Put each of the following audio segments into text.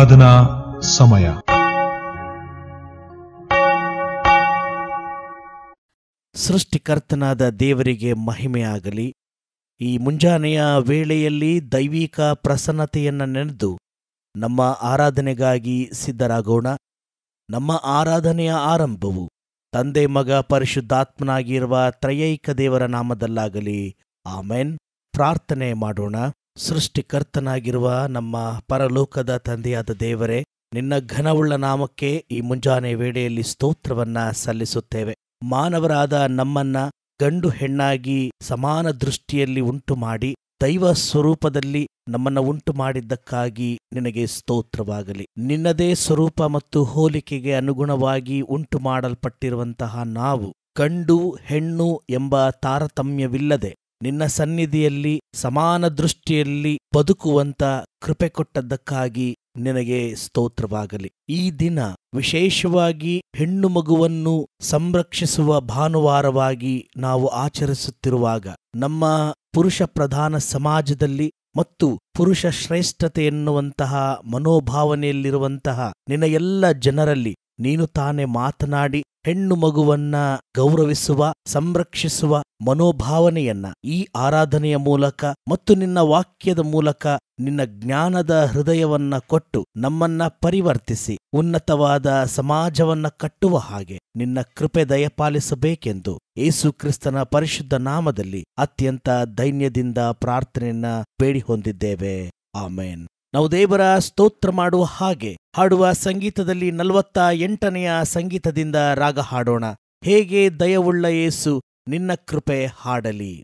ಆರಾಧನಾ ಸಮಯ. ಸೃಷ್ಟಿಕರ್ತನಾದ ದೇವರಿಗೆ ಮಹಿಮೆಯಾಗಲಿ. ಈ ಮುಂಜಾನೆಯ ವೇಳೆಯಲ್ಲಿ ದೈವಿಕ ಪ್ರಸನ್ನತೆಯನ್ನು ನೆನೆದು ನಮ್ಮ ಆರಾಧನೆಗಾಗಿ ಸಿದ್ಧರಾಗೋಣ. ನಮ್ಮ ಆರಾಧನೆಯ ಆರಂಭವು ತಂದೆ, ಮಗ, ಪರಿಶುದ್ಧಾತ್ಮನಾಗಿರುವ ತ್ರಯೈಕ ದೇವರ ನಾಮದಲ್ಲಾಗಲಿ. ಆಮೆನ್. ಪ್ರಾರ್ಥನೆ ಮಾಡೋಣ. ಸೃಷ್ಟಿಕರ್ತನಾಗಿರುವ ನಮ್ಮ ಪರಲೋಕದ ತಂದೆಯಾದ ದೇವರೇ, ನಿನ್ನ ಘನವುಳ್ಳ ನಾಮಕ್ಕೆ ಈ ಮುಂಜಾನೆ ವೇಳೆಯಲ್ಲಿ ಸ್ತೋತ್ರವನ್ನ ಸಲ್ಲಿಸುತ್ತೇವೆ. ಮಾನವರಾದ ನಮ್ಮನ್ನ ಗಂಡು ಹೆಣ್ಣಾಗಿ ಸಮಾನ ದೃಷ್ಟಿಯಲ್ಲಿ ಉಂಟು ಮಾಡಿ ದೈವ ಸ್ವರೂಪದಲ್ಲಿ ನಮ್ಮನ್ನ ಉಂಟು ಮಾಡಿದ್ದಕ್ಕಾಗಿ ನಿನಗೆ ಸ್ತೋತ್ರವಾಗಲಿ. ನಿನ್ನದೇ ಸ್ವರೂಪ ಮತ್ತು ಹೋಲಿಕೆಗೆ ಅನುಗುಣವಾಗಿ ಉಂಟು ಮಾಡಲ್ಪಟ್ಟಿರುವಂತಹ ನಾವು ಗಂಡು ಹೆಣ್ಣು ಎಂಬ ತಾರತಮ್ಯವಿಲ್ಲದೆ ನಿನ್ನ ಸನ್ನಿಧಿಯಲ್ಲಿ ಸಮಾನ ದೃಷ್ಟಿಯಲ್ಲಿ ಬದುಕುವಂತ ಕೃಪೆ ಕೊಟ್ಟದ್ದಕ್ಕಾಗಿ ನಿನಗೆ ಸ್ತೋತ್ರವಾಗಲಿ. ಈ ದಿನ ವಿಶೇಷವಾಗಿ ಹೆಣ್ಣು ಮಗುವನ್ನು ಸಂರಕ್ಷಿಸುವ ಭಾನುವಾರವಾಗಿ ನಾವು ಆಚರಿಸುತ್ತಿರುವಾಗ ನಮ್ಮ ಪುರುಷ ಪ್ರಧಾನ ಸಮಾಜದಲ್ಲಿ ಮತ್ತು ಪುರುಷ ಶ್ರೇಷ್ಠತೆ ಎನ್ನುವಂತಹ ಮನೋಭಾವನೆಯಲ್ಲಿರುವಂತಹ ನಿನ್ನ ಎಲ್ಲ ಜನರಲ್ಲಿ ನೀನು ತಾನೇ ಮಾತನಾಡಿ ಹೆಣ್ಣು ಮಗುವನ್ನ ಗೌರವಿಸುವ, ಸಂರಕ್ಷಿಸುವ ಮನೋಭಾವನೆಯನ್ನ ಈ ಆರಾಧನೆಯ ಮೂಲಕ ಮತ್ತು ನಿನ್ನ ವಾಕ್ಯದ ಮೂಲಕ ನಿನ್ನ ಜ್ಞಾನದ ಹೃದಯವನ್ನ ಕೊಟ್ಟು ನಮ್ಮನ್ನ ಪರಿವರ್ತಿಸಿ ಉನ್ನತವಾದ ಸಮಾಜವನ್ನ ಕಟ್ಟುವ ಹಾಗೆ ನಿನ್ನ ಕೃಪೆ ದಯಪಾಲಿಸಬೇಕೆಂದು ಯೇಸು ಕ್ರಿಸ್ತನ ಪರಿಶುದ್ಧ ನಾಮದಲ್ಲಿ ಅತ್ಯಂತ ದೈನ್ಯದಿಂದ ಪ್ರಾರ್ಥನೆಯನ್ನ ಬೇಡಿ ಹೊಂದಿದ್ದೇವೆ. ಆಮೇನ್. ನಾವು ದೇವರ ಸ್ತೋತ್ರ ಮಾಡುವ ಹಾಗೆ ಹಾಡುವ ಸಂಗೀತದಲ್ಲಿ 48ನೆಯ ಸಂಗೀತದಿಂದ ರಾಗ ಹಾಡೋಣ. ಹೇಗೆ ದಯವುಳ್ಳ ಯೇಸು ನಿನ್ನ ಕೃಪೆ ಹಾಡಲಿ.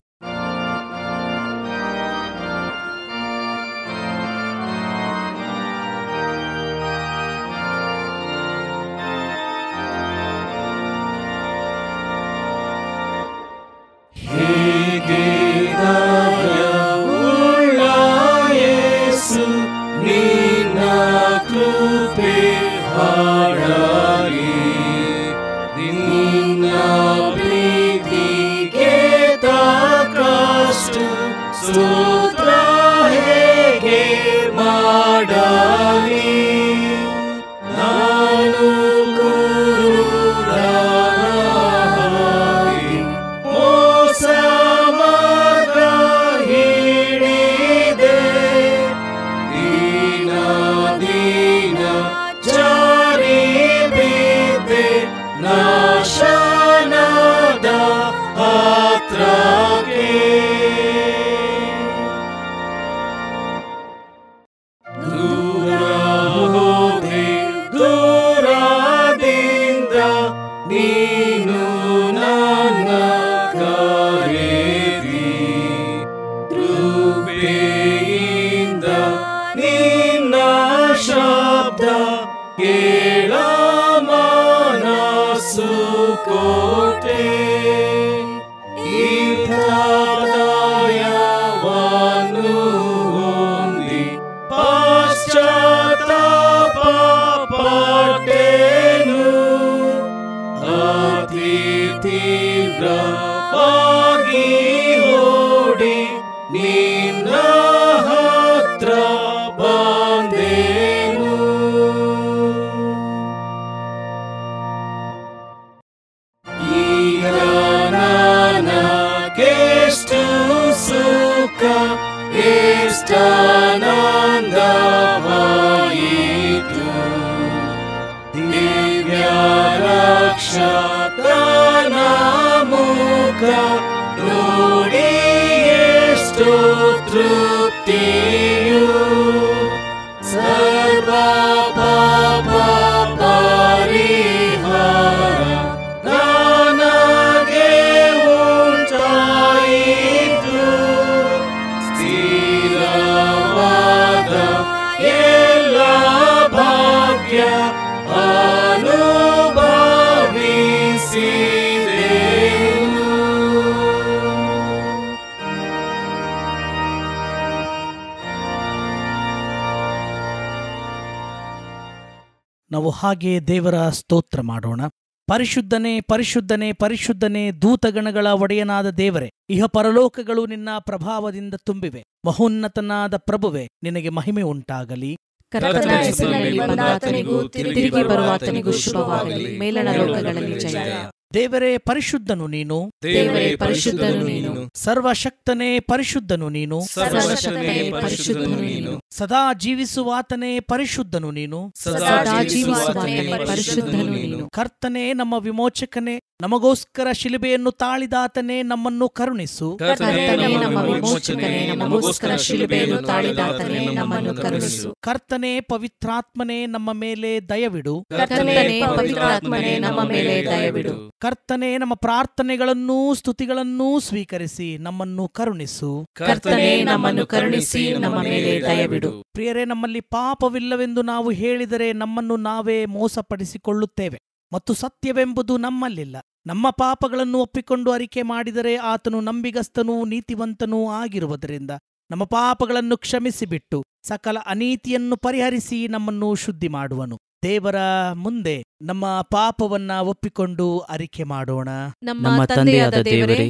ನಾವು ಹಾಗೆ ದೇವರ ಸ್ತೋತ್ರ ಮಾಡೋಣ. ಪರಿಶುದ್ಧನೇ, ಪರಿಶುದ್ಧನೇ, ಪರಿಶುದ್ಧನೇ, ದೂತಗಣಗಳ ಒಡೆಯನಾದ ದೇವರೇ, ಇಹ ಪರಲೋಕಗಳು ನಿನ್ನ ಪ್ರಭಾವದಿಂದ ತುಂಬಿವೆ. ಮಹೋನ್ನತನಾದ ಪ್ರಭುವೆ, ನಿನಗೆ ಮಹಿಮೆ ಉಂಟಾಗಲಿ. ಕರ್ತನ ಹೆಸರಿನಲ್ಲಿ ಬಂದಾತನಿಗೂ ತಿರುಗಿ ಬರುವಾತನಿಗೂ ಶುಭವಾಗಲಿ. ಮೇಲಣ ಲೋಕಗಳಲ್ಲಿ ಜಯ. ದೇವರೇ ಪರಿಶುದ್ಧನು ನೀನು, ದೇವರೇ ಪರಿಶುದ್ಧನು ನೀನು, ಸರ್ವಶಕ್ತನೇ ಪರಿಶುದ್ಧನು ನೀನು, ಸರ್ವಶಕ್ತನೇ ಪರಿಶುದ್ಧನು ನೀನು, ಸದಾ ಜೀವಿಸುವಾತನೇ ಪರಿಶುದ್ಧನು ನೀನು, ಸದಾ ಜೀವಿಸುವಾತನೇ ಪರಿಶುದ್ಧನು ನೀನು. ಕರ್ತನೇ ನಮ್ಮ ವಿಮೋಚಕನೇ, ನಮಗೋಸ್ಕರ ಶಿಲುಬೆಯನ್ನು ತಾಳಿದಾತನೇ ನಮ್ಮನ್ನು ಕರುಣಿಸು. ಕರ್ತನೇ ನಮ್ಮ ವಿಮೋಚಕನೇ, ನಮಗೋಸ್ಕರ ಶಿಲುಬೆಯನ್ನು ತಾಳಿದಾತನೇ ನಮ್ಮನ್ನು ಕರುಣಿಸು. ಕರ್ತನೇ ಪವಿತ್ರಾತ್ಮನೇ ನಮ್ಮ ಮೇಲೆ ದಯವಿಡು. ಕರ್ತನೇ ಪವಿತ್ರಾತ್ಮನೇ ನಮ್ಮ ಮೇಲೆ ದಯವಿಡು. ಕರ್ತನೇ ನಮ್ಮ ಪ್ರಾರ್ಥನೆಗಳನ್ನೂ ಸ್ತುತಿಗಳನ್ನೂ ಸ್ವೀಕರಿಸಿ ನಮ್ಮನ್ನು ಕರುಣಿಸು. ಕರ್ತನೇ ನಮ್ಮನ್ನು ಕರುಣಿಸಿ ನಮ್ಮ ಮೇಲೆ ದಯವಿಡು. ಪ್ರಿಯರೇ, ನಮ್ಮಲ್ಲಿ ಪಾಪವಿಲ್ಲವೆಂದು ನಾವು ಹೇಳಿದರೆ ನಮ್ಮನ್ನು ನಾವೇ ಮೋಸಪಡಿಸಿಕೊಳ್ಳುತ್ತೇವೆ ಮತ್ತು ಸತ್ಯವೆಂಬುದು ನಮ್ಮಲ್ಲಿಲ್ಲ. ನಮ್ಮ ಪಾಪಗಳನ್ನು ಒಪ್ಪಿಕೊಂಡು ಅರಿಕೆ ಮಾಡಿದರೆ ಆತನು ನಂಬಿಗಸ್ತನೂ ನೀತಿವಂತನೂ ಆಗಿರುವುದರಿಂದ ನಮ್ಮ ಪಾಪಗಳನ್ನು ಕ್ಷಮಿಸಿಬಿಟ್ಟು ಸಕಲ ಅನೀತಿಯನ್ನು ಪರಿಹರಿಸಿ ನಮ್ಮನ್ನು ಶುದ್ಧಿ ಮಾಡುವನು. ದೇವರ ಮುಂದೆ ನಮ್ಮ ಪಾಪವನ್ನ ಒಪ್ಪಿಕೊಂಡು ಅರಿಕೆ ಮಾಡೋಣ. ನಮ್ಮ ತಂದೆಯಾದ ದೇವರೇ,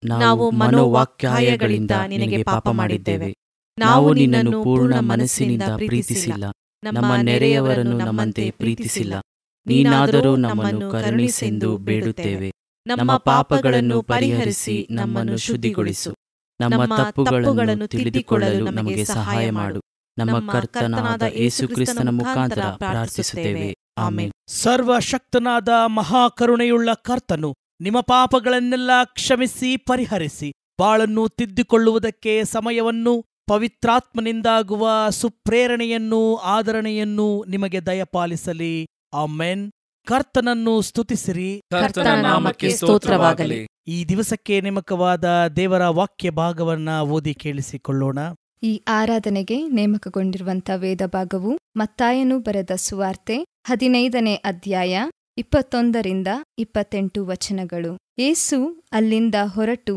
ನಾವು ಮನೋವಾಕ್ಕಾಯಗಳಿಂದ ನಿನಗೆ ಪಾಪ ಮಾಡಿದ್ದೇವೆ. ನಾವು ನಿನ್ನನ್ನು ಪೂರ್ಣ ಮನಸ್ಸಿನಿಂದ ಪ್ರೀತಿಸಿಲ್ಲ, ನಮ್ಮ ನೆರೆಯವರನ್ನು ನಮ್ಮಂತೆ ಪ್ರೀತಿಸಿಲ್ಲ. ನೀನಾದರೂ ನಮ್ಮನ್ನು ಕರುಣಿಸೆಂದು ಬೇಡುತ್ತೇವೆ. ನಮ್ಮ ಪಾಪಗಳನ್ನು ಪರಿಹರಿಸಿ ನಮ್ಮನ್ನು ಶುದ್ಧಿಗೊಳಿಸು. ನಮ್ಮ ತಪ್ಪುಗಳನ್ನು ತಿಳಿದುಕೊಳ್ಳಲು ನಮಗೆ ಸಹಾಯ ಮಾಡು. ನಮ್ಮ ಕರ್ತನಾದ ಯೇಸುಕ್ರಿಸ್ತನ ಮುಖಾಂತರ ಪ್ರಾರ್ಥಿಸುತ್ತೇವೆ. ಆಮೆನ್. ಸರ್ವಶಕ್ತನಾದ ಮಹಾಕರುಣೆಯುಳ್ಳ ಕರ್ತನು ನಿಮ್ಮ ಪಾಪಗಳನ್ನೆಲ್ಲ ಕ್ಷಮಿಸಿ ಪರಿಹರಿಸಿ ಬಾಳನ್ನು ತಿದ್ದಿಕೊಳ್ಳುವುದಕ್ಕೆ ಸಮಯವನ್ನು, ಪವಿತ್ರಾತ್ಮನಿಂದಾಗುವ ಸುಪ್ರೇರಣೆಯನ್ನೂ ಆದರಣೆಯನ್ನೂ ನಿಮಗೆ ದಯಪಾಲಿಸಲಿ. ಆಮೆನ್. ಕರ್ತನನ್ನು ಸ್ತುತಿಸಿರಿ. ಕರ್ತನ ನಾಮಕ್ಕೆ ಸ್ತೋತ್ರವಾಗಲಿ. ಈ ದಿವಸಕ್ಕೆ ನೇಮಕವಾದ ದೇವರ ವಾಕ್ಯ ಭಾಗವನ್ನ ಓದಿ ಕೇಳಿಸಿಕೊಳ್ಳೋಣ. ಈ ಆರಾಧನೆಗೆ ನೇಮಕಗೊಂಡಿರುವಂಥ ವೇದ ಭಾಗವು ಮತ್ತಾಯನು ಬರೆದ ಸುವಾರ್ತೆ 15ನೇ ಅಧ್ಯಾಯ 21-28 ವಚನಗಳು. ಯೇಸು ಅಲ್ಲಿಂದ ಹೊರಟು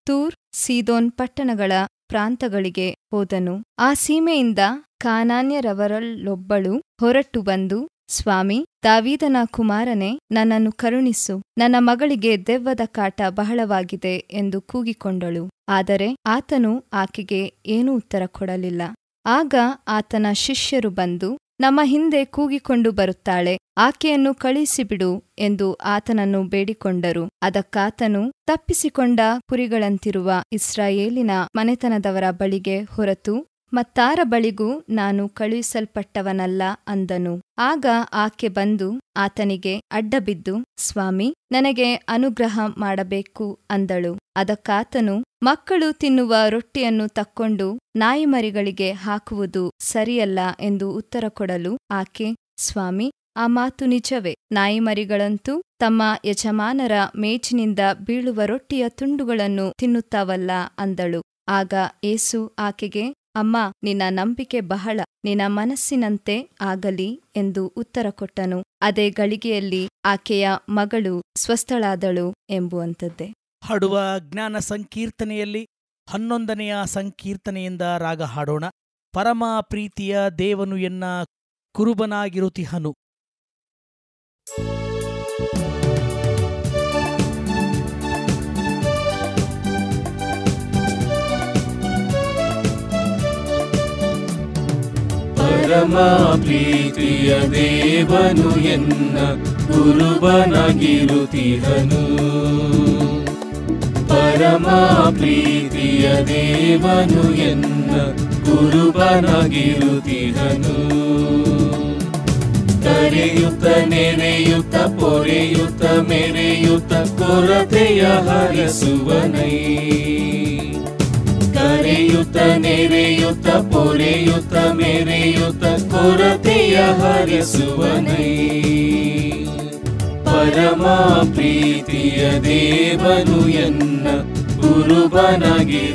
ತೂರ್, ಸೀದೋನ್ ಪಟ್ಟಣಗಳ ಪ್ರಾಂತಗಳಿಗೆ ಹೋದನು. ಆ ಸೀಮೆಯಿಂದ ಕಾನಾನ್ಯರವರಲ್ಲೊಬ್ಬಳು ಹೊರಟು ಬಂದು, ಸ್ವಾಮಿ, ದಾವೀದನ ಕುಮಾರನೇ, ನನ್ನನ್ನು ಕರುಣಿಸು, ನನ್ನ ಮಗಳಿಗೆ ದೆವ್ವದ ಕಾಟ ಬಹಳವಾಗಿದೆ ಎಂದು ಕೂಗಿಕೊಂಡಳು. ಆದರೆ ಆತನು ಆಕೆಗೆ ಏನೂ ಉತ್ತರ ಕೊಡಲಿಲ್ಲ. ಆಗ ಆತನ ಶಿಷ್ಯರು ಬಂದು, ನಮ್ಮ ಹಿಂದೆ ಕೂಗಿಕೊಂಡು ಬರುತ್ತಾಳೆ, ಆಕೆಯನ್ನು ಕಳುಹಿಸಿಬಿಡು ಎಂದು ಆತನನ್ನು ಬೇಡಿಕೊಂಡರು. ಅದಕ್ಕಾತನು, ತಪ್ಪಿಸಿಕೊಂಡ ಕುರಿಗಳಂತಿರುವ ಇಸ್ರಾಯೇಲಿನ ಮನೆತನದವರ ಬಳಿಗೆ ಹೊರತು ಮತ್ತಾರ ಬಳಿಗೂ ನಾನು ಕಳುಹಿಸಲ್ಪಟ್ಟವನಲ್ಲ ಅಂದನು. ಆಗ ಆಕೆ ಬಂದು ಆತನಿಗೆ ಅಡ್ಡಬಿದ್ದು, ಸ್ವಾಮಿ, ನನಗೆ ಅನುಗ್ರಹ ಮಾಡಬೇಕು ಅಂದಳು. ಅದಕ್ಕಾತನು, ಮಕ್ಕಳು ತಿನ್ನುವ ರೊಟ್ಟಿಯನ್ನು ತಕ್ಕೊಂಡು ನಾಯಿಮರಿಗಳಿಗೆ ಹಾಕುವುದು ಸರಿಯಲ್ಲ ಎಂದು ಉತ್ತರ ಕೊಡಲು ಆಕೆ, ಸ್ವಾಮಿ, ಆ ಮಾತು ನಿಜವೇ. ನಾಯಿಮರಿಗಳಂತೂ ತಮ್ಮ ಯಜಮಾನರ ಮೇಜಿನಿಂದ ಬೀಳುವ ರೊಟ್ಟಿಯ ತುಂಡುಗಳನ್ನು ತಿನ್ನುತ್ತಾವಲ್ಲ ಅಂದಳು. ಆಗ ಯೇಸು ಆಕೆಗೆ, ಅಮ್ಮ, ನಿನ್ನ ನಂಬಿಕೆ ಬಹಳ, ನಿನ್ನ ಮನಸ್ಸಿನಂತೆ ಆಗಲಿ ಎಂದು ಉತ್ತರ ಕೊಟ್ಟನು. ಅದೇ ಗಳಿಗೆಯಲ್ಲಿ ಆಕೆಯ ಮಗಳು ಸ್ವಸ್ಥಳಾದಳು ಎಂಬುವಂಥದ್ದೇ. ಹಾಡುವ ಜ್ಞಾನ ಸಂಕೀರ್ತನೆಯಲ್ಲಿ 11ನೆಯ ಸಂಕೀರ್ತನೆಯಿಂದ ರಾಗ ಹಾಡೋಣ. ಪರಮ ಪ್ರೀತಿಯ ದೇವನು ಎನ್ನ ಕುರುಬನಾಗಿರುತಿಹನು. ಪರಮ ಪ್ರೀತಿಯ ದೇವನು ಎನ್ನ ಕುರುಬನಾಗಿರುತಿಹನು. ಪರಮ ಪ್ರೀತಿಯ ದೇವನು ಎನ್ನ ಕುರುಬನಾಗಿರುತಿಹನು. ಕರೆಯುತ್ತ ನೆರೆಯುತ್ತ ಪೊರೆಯುತ್ತ ಮೆರೆಯುತ್ತ ಕೊರತೆಯ ಹರಿಸುವನೈ. ಕರೆಯುತ್ತ ನೆರೆಯುತ್ತ ಪೊರೆಯುತ್ತ ಮೆರೆಯುತ್ತ ಕೊರತೆಯ ಹರಿಸುವನೈ. ಪರಮ ಪ್ರೀತಿಯ ದೇವನು ಎನ್ನ ಕುರುಬನಾಗಿರುತಿಹನು.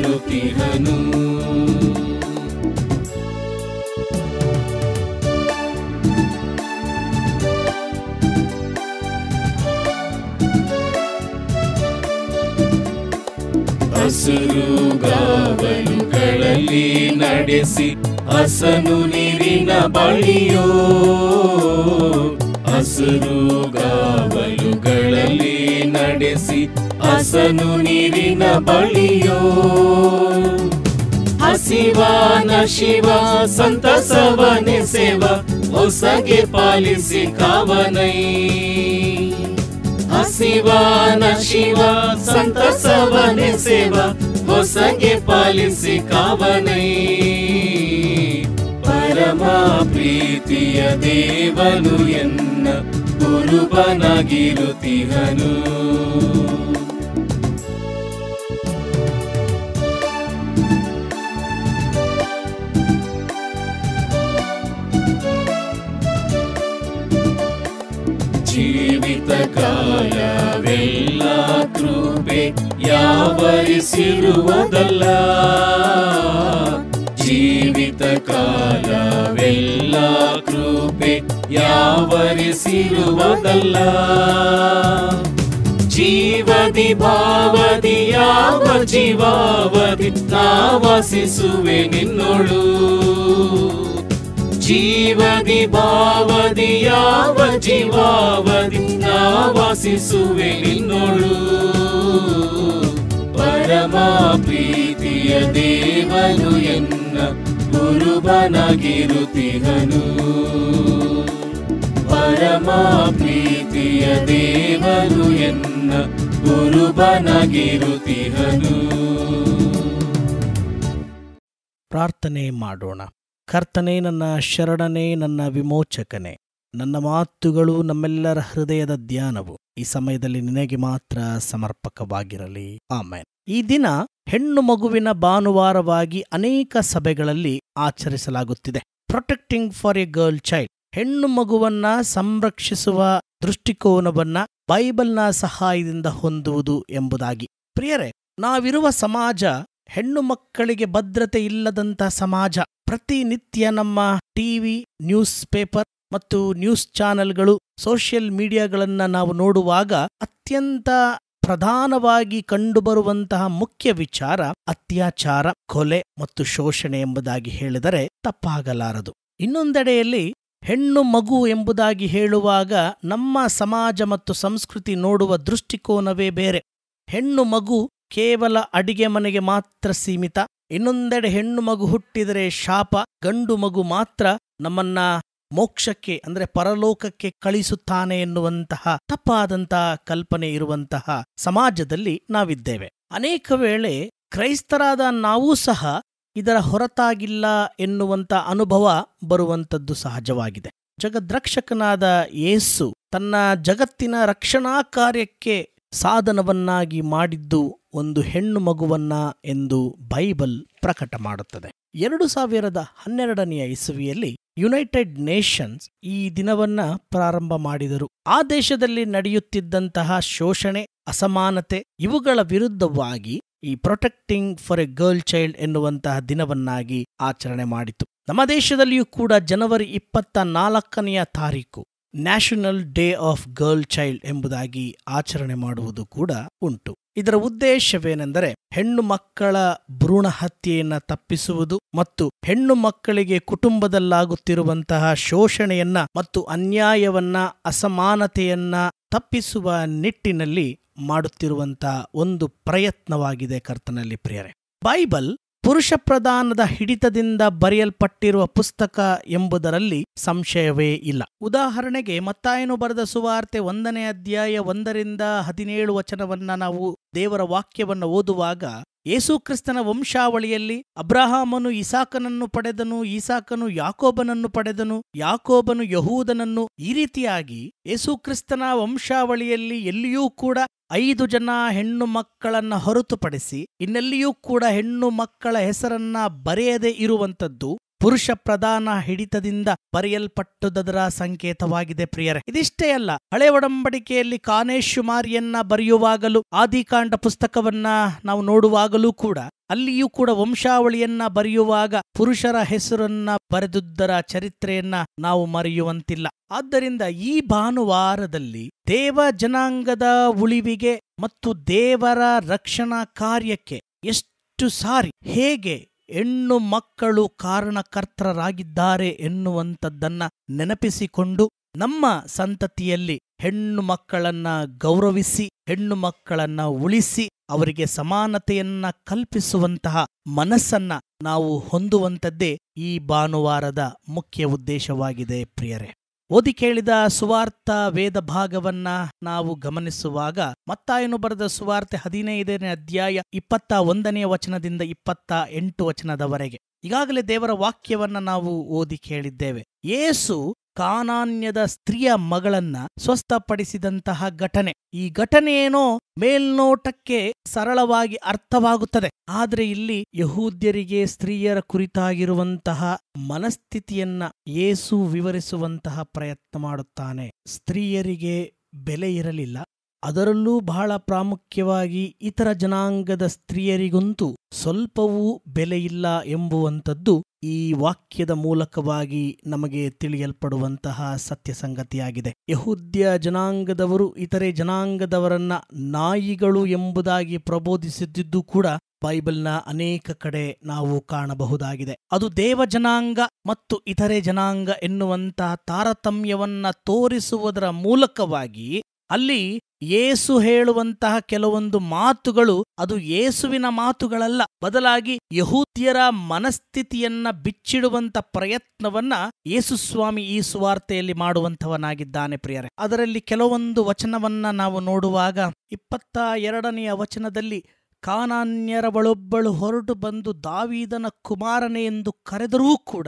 ಹಸುರುಗಾವಲುಗಳಲ್ಲಿ ನಡೆಸಿ ಹಸನು ನೀರಿನ ಬಳಿಯೋ. ಹಸುರುಗಾವಲುಗಳಲ್ಲಿ ನಡೆಸಿ ಹಸನು ನೀರಿನ ಬಳಿಯೋ. ಹಸಿವಾನ ಶಿವ ಸಂತಸವನೆ ಸೇವ ಹೊಸಗೆ ಪಾಲಿಸಿ ಕಾವನೈ. ಹಸಿವಾನ ಶಿವ ಸಂತಸವನೆ ಸೇವ ಹೊಸಗೆ ಪಾಲಿಸಿ ಕಾವನೈ. ಪರಮ ಪ್ರೀತಿಯ ದೇವನು ಎನ್ನ ಕುರುಬನಾಗಿರುತ್ತಿಹನು. ಜೀವಿತ ಕಾಲವೆಲ್ಲ ಕೃಪೆ ಯಾವರಿಸಿರುವುದಲ್ಲ. ಜೀವಿತ ಕಾಲವೆಲ್ಲ ಕೃಪೆ ಯಾವರಿಸಿರುವುದಲ್ಲ. ಜೀವದಿ ಭಾವದಿ ಯಾವ ಜೀವಾವಧಿ ನಾವಾಸಿಸುವೆ ನಿನ್ನೋಳು. ಜೀವದಿ ಭಾವದಿ ಯಾವ ಜೀವಾವಧಿ ನಾವಾಸಿಸುವೆ ನಿನ್ನೋಳು. ಪರಮ ಪ್ರೀತಿಯ ದೇವನು ಎನ್ನ ಕುರುಬನಾಗಿರುತ್ತಿಹನು. ಪರಮ ಪ್ರೀತಿಯ ದೇವನು ಎನ್ನ ಕುರುಬನಾಗಿರುತ್ತಿಹನು. ಪ್ರಾರ್ಥನೆ ಮಾಡೋಣ. ಕರ್ತನೇ, ನನ್ನ ಶರಣನೇ, ನನ್ನ ವಿಮೋಚಕನೇ, ನನ್ನ ಮಾತುಗಳು ನಮ್ಮೆಲ್ಲರ ಹೃದಯದ ಧ್ಯಾನವು ಈ ಸಮಯದಲ್ಲಿ ನಿನಗೆ ಮಾತ್ರ ಸಮರ್ಪಕವಾಗಿರಲಿ. ಆಮೇನ್. ಈ ದಿನ ಹೆಣ್ಣು ಮಗುವಿನ ಭಾನುವಾರವಾಗಿ ಅನೇಕ ಸಭೆಗಳಲ್ಲಿ ಆಚರಿಸಲಾಗುತ್ತಿದೆ. Protecting for A girl child, ಹೆಣ್ಣು ಮಗುವನ್ನ ಸಂರಕ್ಷಿಸುವ ದೃಷ್ಟಿಕೋನವನ್ನ ಬೈಬಲ್ನ ಸಹಾಯದಿಂದ ಹೊಂದುವುದು ಎಂಬುದಾಗಿ. ಪ್ರಿಯರೇ, ನಾವಿರುವ ಸಮಾಜ ಹೆಣ್ಣು ಮಕ್ಕಳಿಗೆ ಭದ್ರತೆ ಇಲ್ಲದಂಥ ಸಮಾಜ. ಪ್ರತಿನಿತ್ಯ ನಮ್ಮ ಟಿವಿ, ನ್ಯೂಸ್ ಪೇಪರ್ ಮತ್ತು ನ್ಯೂಸ್ ಚಾನೆಲ್ಗಳು, ಸೋಷಿಯಲ್ ಮೀಡಿಯಾಗಳನ್ನ ನಾವು ನೋಡುವಾಗ ಅತ್ಯಂತ ಪ್ರಧಾನವಾಗಿ ಕಂಡುಬರುವಂತಹ ಮುಖ್ಯ ವಿಚಾರ ಅತ್ಯಾಚಾರ, ಕೊಲೆ ಮತ್ತು ಶೋಷಣೆ ಎಂಬುದಾಗಿ ಹೇಳಿದರೆ ತಪ್ಪಾಗಲಾರದು. ಇನ್ನೊಂದೆಡೆಯಲ್ಲಿ ಹೆಣ್ಣು ಮಗು ಎಂಬುದಾಗಿ ಹೇಳುವಾಗ ನಮ್ಮ ಸಮಾಜ ಮತ್ತು ಸಂಸ್ಕೃತಿ ನೋಡುವ ದೃಷ್ಟಿಕೋನವೇ ಬೇರೆ. ಹೆಣ್ಣು ಮಗು ಕೇವಲ ಅಡಿಗೆ ಮನೆಗೆ ಮಾತ್ರ ಸೀಮಿತ. ಇನ್ನೊಂದೆಡೆ ಹೆಣ್ಣು ಮಗು ಹುಟ್ಟಿದರೆ ಶಾಪ, ಗಂಡು ಮಗು ಮಾತ್ರ ನಮ್ಮನ್ನ ಮೋಕ್ಷಕ್ಕೆ ಅಂದ್ರೆ ಪರಲೋಕಕ್ಕೆ ಕಳಿಸುತ್ತಾನೆ ಎನ್ನುವಂತಹ ತಪ್ಪಾದಂತಹ ಕಲ್ಪನೆ ಇರುವಂತಹ ಸಮಾಜದಲ್ಲಿ ನಾವಿದ್ದೇವೆ. ಅನೇಕ ವೇಳೆ ಕ್ರೈಸ್ತರಾದ ನಾವೂ ಸಹ ಇದರ ಹೊರತಾಗಿಲ್ಲ ಎನ್ನುವಂತ ಅನುಭವ ಬರುವಂಥದ್ದು ಸಹಜವಾಗಿದೆ. ಜಗದ್ರಕ್ಷಕನಾದ ಯೇಸು ತನ್ನ ಜಗತ್ತಿನ ರಕ್ಷಣಾ ಕಾರ್ಯಕ್ಕೆ ಸಾಧನವನ್ನಾಗಿ ಮಾಡಿದ್ದು ಒಂದು ಹೆಣ್ಣು ಮಗುವನ್ನ ಎಂದು ಬೈಬಲ್ ಪ್ರಕಟ ಮಾಡುತ್ತದೆ. 2012ನೇ ಇಸವಿಯಲ್ಲಿ ಯುನೈಟೆಡ್ ನೇಷನ್ಸ್ ಈ ದಿನವನ್ನ ಪ್ರಾರಂಭ ಮಾಡಿದರು. ಆ ದೇಶದಲ್ಲಿ ನಡೆಯುತ್ತಿದ್ದಂತಹ ಶೋಷಣೆ, ಅಸಮಾನತೆ ಇವುಗಳ ವಿರುದ್ಧವಾಗಿ ಈ protecting for A girl child ಎನ್ನುವಂತಹ ದಿನವನ್ನಾಗಿ ಆಚರಣೆ ಮಾಡಿತು. ನಮ್ಮ ದೇಶದಲ್ಲಿಯೂ ಕೂಡ ಜನವರಿ 24ನೇ ತಾರೀಕು national day of girl child ಎಂಬುದಾಗಿ ಆಚರಣೆ ಮಾಡುವುದು ಕೂಡ ಉಂಟು. ಇದರ ಉದ್ದೇಶವೇನೆಂದರೆ ಹೆಣ್ಣು ಮಕ್ಕಳ ಭ್ರೂಣ ಹತ್ಯೆಯನ್ನ ತಪ್ಪಿಸುವುದು ಮತ್ತು ಹೆಣ್ಣು ಮಕ್ಕಳಿಗೆ ಕುಟುಂಬದಲ್ಲಾಗುತ್ತಿರುವಂತಹ ಶೋಷಣೆಯನ್ನ ಮತ್ತು ಅನ್ಯಾಯವನ್ನ, ಅಸಮಾನತೆಯನ್ನ ತಪ್ಪಿಸುವ ನಿಟ್ಟಿನಲ್ಲಿ ಮಾಡುತ್ತಿರುವಂತಹ ಒಂದು ಪ್ರಯತ್ನವಾಗಿದೆ ಕರ್ತನಲ್ಲಿ. ಪ್ರಿಯರೇ, ಬೈಬಲ್ ಪುರುಷ ಪ್ರಧಾನದ ಹಿಡಿತದಿಂದ ಬರೆಯಲ್ಪಟ್ಟಿರುವ ಪುಸ್ತಕ ಎಂಬುದರಲ್ಲಿ ಸಂಶಯವೇ ಇಲ್ಲ. ಉದಾಹರಣೆಗೆ ಮತ್ತಾಯನು ಬರೆದ ಸುವಾರ್ತೆ 1ನೇ ಅಧ್ಯಾಯ 1-17 ನಾವು ದೇವರ ವಾಕ್ಯವನ್ನು ಓದುವಾಗ, ಯೇಸುಕ್ರಿಸ್ತನ ವಂಶಾವಳಿಯಲ್ಲಿ ಅಬ್ರಹಾಮನು ಇಸಾಕನನ್ನು ಪಡೆದನು, ಇಸಾಕನು ಯಾಕೋಬನನ್ನು ಪಡೆದನು, ಯಾಕೋಬನು ಯಹೂದನನ್ನು. ಈ ರೀತಿಯಾಗಿ ಯೇಸುಕ್ರಿಸ್ತನ ವಂಶಾವಳಿಯಲ್ಲಿ ಎಲ್ಲಿಯೂ ಕೂಡ 5 ಜನ ಹೆಣ್ಣು ಮಕ್ಕಳನ್ನ ಹೊರತುಪಡಿಸಿ ಇನ್ನೆಲ್ಲಿಯೂ ಕೂಡ ಹೆಣ್ಣು ಮಕ್ಕಳ ಹೆಸರನ್ನ ಬರೆಯದೇ ಇರುವಂತದ್ದು ಪುರುಷ ಪ್ರಧಾನ ಹಿಡಿತದಿಂದ ಬರೆಯಲ್ಪಟ್ಟುದರ ಸಂಕೇತವಾಗಿದೆ. ಪ್ರಿಯರೇ, ಇದಿಷ್ಟೇ ಅಲ್ಲ, ಹಳೆ ಒಡಂಬಡಿಕೆಯಲ್ಲಿ ಕಾನೇಶುಮಾರಿಯನ್ನ ಬರೆಯುವಾಗಲೂ, ಆದಿಕಾಂಡ ಪುಸ್ತಕವನ್ನ ನಾವು ನೋಡುವಾಗಲೂ ಕೂಡ ಅಲ್ಲಿಯೂ ಕೂಡ ವಂಶಾವಳಿಯನ್ನ ಬರೆಯುವಾಗ ಪುರುಷರ ಹೆಸರನ್ನ ಬರೆದುದರ ಚರಿತ್ರೆಯನ್ನ ನಾವು ಮರೆಯುವಂತಿಲ್ಲ. ಆದ್ದರಿಂದ ಈ ಭಾನುವಾರದಲ್ಲಿ ದೇವ ಜನಾಂಗದ ಉಳಿವಿಗೆ ಮತ್ತು ದೇವರ ರಕ್ಷಣಾ ಕಾರ್ಯಕ್ಕೆ ಎಷ್ಟು ಸಾರಿ ಹೇಗೆ ಹೆಣ್ಣು ಮಕ್ಕಳು ಕಾರಣಕರ್ತರಾಗಿದ್ದಾರೆ ಎನ್ನುವಂಥದ್ದನ್ನ ನೆನಪಿಸಿಕೊಂಡು ನಮ್ಮ ಸಂತತಿಯಲ್ಲಿ ಹೆಣ್ಣು ಮಕ್ಕಳನ್ನ ಗೌರವಿಸಿ, ಹೆಣ್ಣು ಮಕ್ಕಳನ್ನ ಉಳಿಸಿ, ಅವರಿಗೆ ಸಮಾನತೆಯನ್ನ ಕಲ್ಪಿಸುವಂತಹ ಮನಸ್ಸನ್ನ ನಾವು ಹೊಂದುವಂಥದ್ದೇ ಈ ಭಾನುವಾರದ ಮುಖ್ಯ ಉದ್ದೇಶವಾಗಿದೆ ಪ್ರಿಯರೇ. ಓದಿ ಕೇಳಿದ ಸುವಾರ್ಥ ವೇದ ಭಾಗವನ್ನ ನಾವು ಗಮನಿಸುವಾಗ ಮತ್ತಾಯನು ಬರೆದ ಸುವಾರ್ತೆ 15ನೇ ಅಧ್ಯಾಯ 21ನೇ ವಚನದಿಂದ 28 ವಚನದವರೆಗೆ ಈಗಾಗಲೇ ದೇವರ ವಾಕ್ಯವನ್ನ ನಾವು ಓದಿ ಕೇಳಿದ್ದೇವೆ. ಯೇಸು ಕಾನಾನ್ಯದ ಸ್ತ್ರೀಯ ಮಗಳನ್ನ ಸ್ವಸ್ಥಪಡಿಸಿದಂತಹ ಘಟನೆ. ಈ ಘಟನೆ ಏನೋ ಮೇಲ್ನೋಟಕ್ಕೆ ಸರಳವಾಗಿ ಅರ್ಥವಾಗುತ್ತದೆ, ಆದರೆ ಇಲ್ಲಿ ಯಹೂದ್ಯರಿಗೆ ಸ್ತ್ರೀಯರ ಕುರಿತಾಗಿರುವಂತಹ ಮನಸ್ಥಿತಿಯನ್ನ ಯೇಸು ವಿವರಿಸುವಂತಹ ಪ್ರಯತ್ನ ಮಾಡುತ್ತಾನೆ. ಸ್ತ್ರೀಯರಿಗೆ ಬೆಲೆ ಇರಲಿಲ್ಲ, ಅದರಲ್ಲೂ ಬಹಳ ಪ್ರಾಮುಖ್ಯವಾಗಿ ಇತರ ಜನಾಂಗದ ಸ್ತ್ರೀಯರಿಗಂತೂ ಸ್ವಲ್ಪವೂ ಬೆಲೆಯಿಲ್ಲ ಎಂಬುವಂಥದ್ದು ಈ ವಾಕ್ಯದ ಮೂಲಕವಾಗಿ ನಮಗೆ ತಿಳಿಯಲ್ಪಡುವಂತಹ ಸತ್ಯ ಸಂಗತಿಯಾಗಿದೆ. ಯಹೂದ್ಯ ಜನಾಂಗದವರು ಇತರೆ ಜನಾಂಗದವರನ್ನ ನಾಯಿಗಳು ಎಂಬುದಾಗಿ ಪ್ರಬೋಧಿಸಿದ್ದು ಕೂಡ ಬೈಬಲ್ನ ಅನೇಕ ಕಡೆ ನಾವು ಕಾಣಬಹುದಾಗಿದೆ. ಅದು ದೇವ ಜನಾಂಗ ಮತ್ತು ಇತರೆ ಜನಾಂಗ ಎನ್ನುವಂತಹ ತಾರತಮ್ಯವನ್ನ ತೋರಿಸುವುದರ ಮೂಲಕವಾಗಿ ಅಲ್ಲಿ ಯೇಸು ಹೇಳುವಂತಹ ಕೆಲವೊಂದು ಮಾತುಗಳು ಅದು ಯೇಸುವಿನ ಮಾತುಗಳಲ್ಲ, ಬದಲಾಗಿ ಯಹೂದ್ಯರ ಮನಸ್ಥಿತಿಯನ್ನ ಬಿಚ್ಚಿಡುವಂತ ಪ್ರಯತ್ನವನ್ನ ಯೇಸುಸ್ವಾಮಿ ಈ ಸುವಾರ್ತೆಯಲ್ಲಿ ಮಾಡುವಂತವನಾಗಿದ್ದಾನೆ ಪ್ರಿಯರೇ. ಅದರಲ್ಲಿ ಕೆಲವೊಂದು ವಚನವನ್ನ ನಾವು ನೋಡುವಾಗ 22ನೇ ವಚನದಲ್ಲಿ ಕಾನಾನ್ಯರವಳೊಬ್ಬಳು ಹೊರಟು ಬಂದು ದಾವೀದನ ಕುಮಾರನೇ ಎಂದು ಕರೆದರೂ ಕೂಡ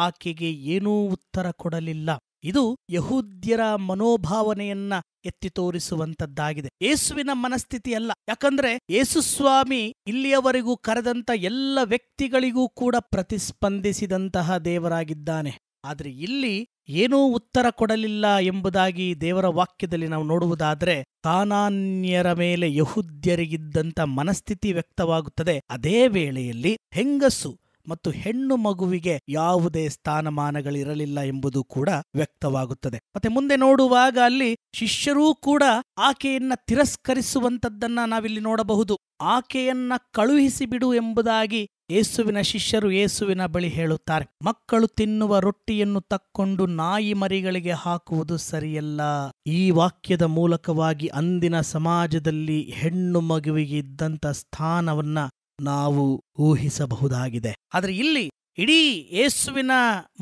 ಆಕೆಗೆ ಏನೂ ಉತ್ತರ ಕೊಡಲಿಲ್ಲ. ಇದು ಯಹೂದ್ಯರ ಮನೋಭಾವನೆಯನ್ನ ಎತ್ತಿ ತೋರಿಸುವಂತದ್ದಾಗಿದೆ, ಯೇಸುವಿನ ಮನಸ್ಥಿತಿ ಅಲ್ಲ. ಯಾಕಂದ್ರೆ ಯೇಸುಸ್ವಾಮಿ ಇಲ್ಲಿಯವರೆಗೂ ಕರೆದಂತ ಎಲ್ಲ ವ್ಯಕ್ತಿಗಳಿಗೂ ಕೂಡ ಪ್ರತಿಸ್ಪಂದಿಸಿದಂತಹ ದೇವರಾಗಿದ್ದಾನೆ. ಆದ್ರೆ ಇಲ್ಲಿ ಏನೂ ಉತ್ತರ ಕೊಡಲಿಲ್ಲ ಎಂಬುದಾಗಿ ದೇವರ ವಾಕ್ಯದಲ್ಲಿ ನಾವು ನೋಡುವುದಾದ್ರೆ ಕಾನಾನ್ಯರ ಮೇಲೆ ಯಹೂದ್ಯರಿಗಿದ್ದಂತ ಮನಸ್ಥಿತಿ ವ್ಯಕ್ತವಾಗುತ್ತದೆ. ಅದೇ ವೇಳೆಯಲ್ಲಿ ಹೆಂಗಸು ಮತ್ತು ಹೆಣ್ಣು ಮಗುವಿಗೆ ಯಾವುದೇ ಸ್ಥಾನಮಾನಗಳಿರಲಿಲ್ಲ ಎಂಬುದು ಕೂಡ ವ್ಯಕ್ತವಾಗುತ್ತದೆ. ಮತ್ತೆ ಮುಂದೆ ನೋಡುವಾಗ ಅಲ್ಲಿ ಶಿಷ್ಯರೂ ಕೂಡ ಆಕೆಯನ್ನ ತಿರಸ್ಕರಿಸುವಂತದ್ದನ್ನ ನಾವಿಲ್ಲಿ ನೋಡಬಹುದು. ಆಕೆಯನ್ನ ಕಳುಹಿಸಿ ಬಿಡು ಎಂಬುದಾಗಿ ಯೇಸುವಿನ ಶಿಷ್ಯರು ಯೇಸುವಿನ ಬಳಿ ಹೇಳುತ್ತಾರೆ. ಮಕ್ಕಳು ತಿನ್ನುವ ರೊಟ್ಟಿಯನ್ನು ತಕ್ಕೊಂಡು ನಾಯಿ ಮರಿಗಳಿಗೆ ಹಾಕುವುದು ಸರಿಯಲ್ಲ. ಈ ವಾಕ್ಯದ ಮೂಲಕವಾಗಿ ಅಂದಿನ ಸಮಾಜದಲ್ಲಿ ಹೆಣ್ಣು ಮಗುವಿಗೆ ಇದ್ದಂತ ಸ್ಥಾನವನ್ನ ನಾವು ಊಹಿಸಬಹುದಾಗಿದೆ. ಆದರೆ ಇಲ್ಲಿ ಇಡೀ ಯೇಸುವಿನ